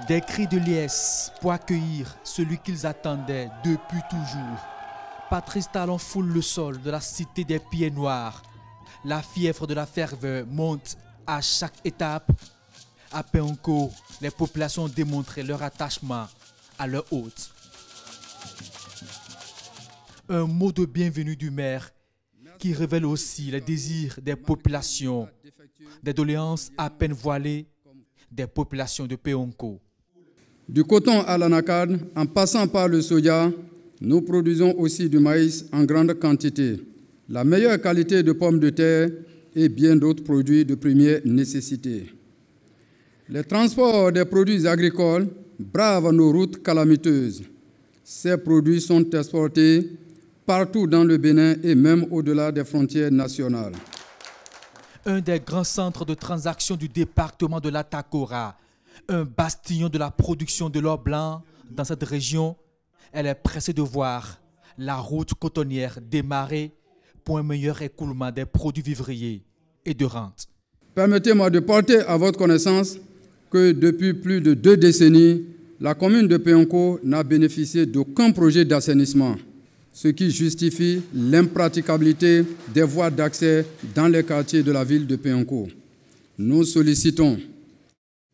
Des cris de liesse pour accueillir celui qu'ils attendaient depuis toujours. Patrice Talon foule le sol de la cité des pieds noirs. La fièvre de la ferveur monte à chaque étape. À Péonko, les populations ont démontré leur attachement à leur hôte. Un mot de bienvenue du maire qui révèle aussi les désirs des populations, des doléances à peine voilées des populations de Péonko. Du coton à l'anacarde, en passant par le soja, nous produisons aussi du maïs en grande quantité, la meilleure qualité de pommes de terre et bien d'autres produits de première nécessité. Les transports des produits agricoles bravent nos routes calamiteuses. Ces produits sont exportés partout dans le Bénin et même au-delà des frontières nationales. Un des grands centres de transaction du département de l'Atakora, un bastion de la production de l'or blanc dans cette région, elle est pressée de voir la route cotonnière démarrer pour un meilleur écoulement des produits vivriers et de rente. Permettez-moi de porter à votre connaissance que depuis plus de 2 décennies, la commune de Péonko n'a bénéficié d'aucun projet d'assainissement, ce qui justifie l'impraticabilité des voies d'accès dans les quartiers de la ville de Péonko. Nous sollicitons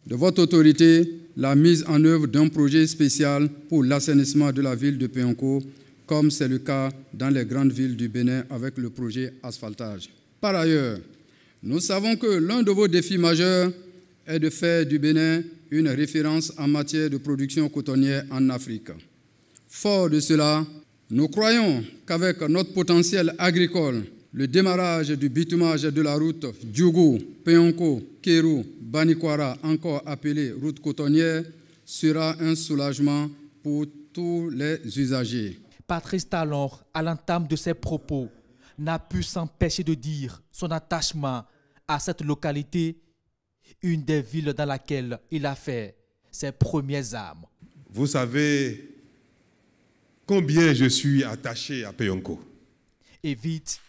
de votre autorité la mise en œuvre d'un projet spécial pour l'assainissement de la ville de Péonko, comme c'est le cas dans les grandes villes du Bénin avec le projet asphaltage. Par ailleurs, nous savons que l'un de vos défis majeurs est de faire du Bénin une référence en matière de production cotonnière en Afrique. Fort de cela, nous croyons qu'avec notre potentiel agricole, le démarrage du bitumage de la route Djougou, Péonko, Kéru, Banikwara, encore appelée route cotonnière, sera un soulagement pour tous les usagers. Patrice Talon, à l'entame de ses propos, n'a pu s'empêcher de dire son attachement à cette localité, une des villes dans laquelle il a fait ses premières armes. Vous savez combien je suis attaché à Péonko. Et vite,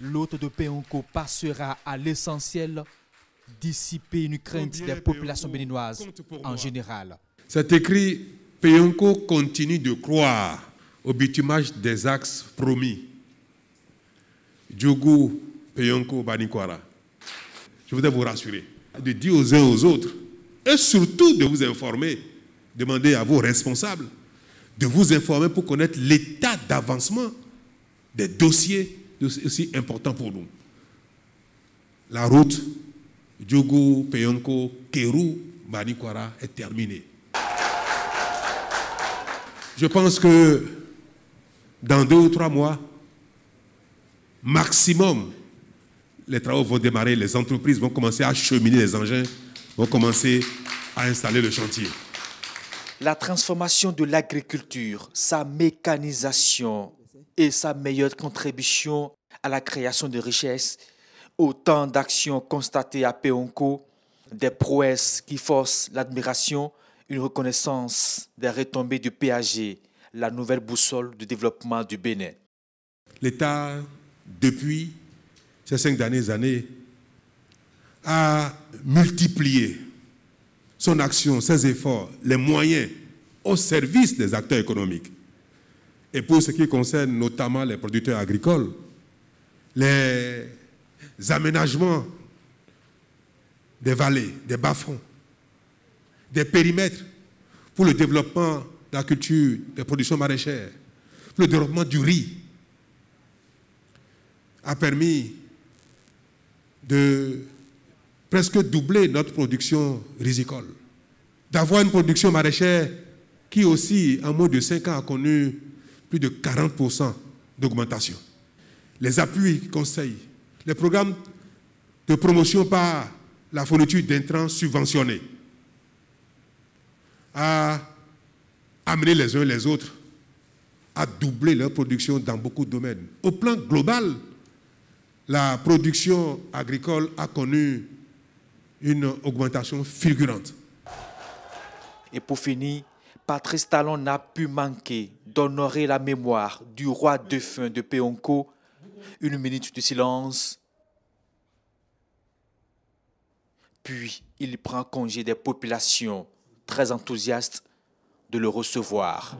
l'hôte de Péonko passera à l'essentiel, dissiper une crainte des populations béninoises en général. C'est écrit, Péonko continue de croire au bitumage des axes promis. Djougou, Péonko, Banikwara. Je voudrais vous rassurer, de dire aux uns aux autres, et surtout de vous informer, demander à vos responsables de vous informer pour connaître l'état d'avancement des dossiers aussi importants pour nous. La route Djougou, Péonko, Kéru, Banikwara est terminée. Je pense que dans 2 ou 3 mois, maximum, les travaux vont démarrer, les entreprises vont commencer à acheminer les engins, vont commencer à installer le chantier. La transformation de l'agriculture, sa mécanisation et sa meilleure contribution à la création de richesses, autant d'actions constatées à Péonko, des prouesses qui forcent l'admiration, une reconnaissance des retombées du PAG, la nouvelle boussole du développement du Bénin. L'État, depuis ces 5 dernières années, a multiplié son action, ses efforts, les moyens au service des acteurs économiques. Et pour ce qui concerne notamment les producteurs agricoles, les aménagements des vallées, des bas-fonds, des périmètres pour le développement de la culture, des productions maraîchères, pour le développement du riz, a permis de presque doubler notre production risicole, d'avoir une production maraîchère qui aussi, en moins de 5 ans, a connu plus de 40% d'augmentation. Les appuis conseils, les programmes de promotion par la fourniture d'intrants subventionnés, à amener les uns et les autres à doubler leur production dans beaucoup de domaines. Au plan global, la production agricole a connu une augmentation fulgurante. Et pour finir, Patrice Talon n'a pu manquer d'honorer la mémoire du roi défunt de Péonko. Une minute de silence. Puis il prend congé des populations très enthousiastes de le recevoir.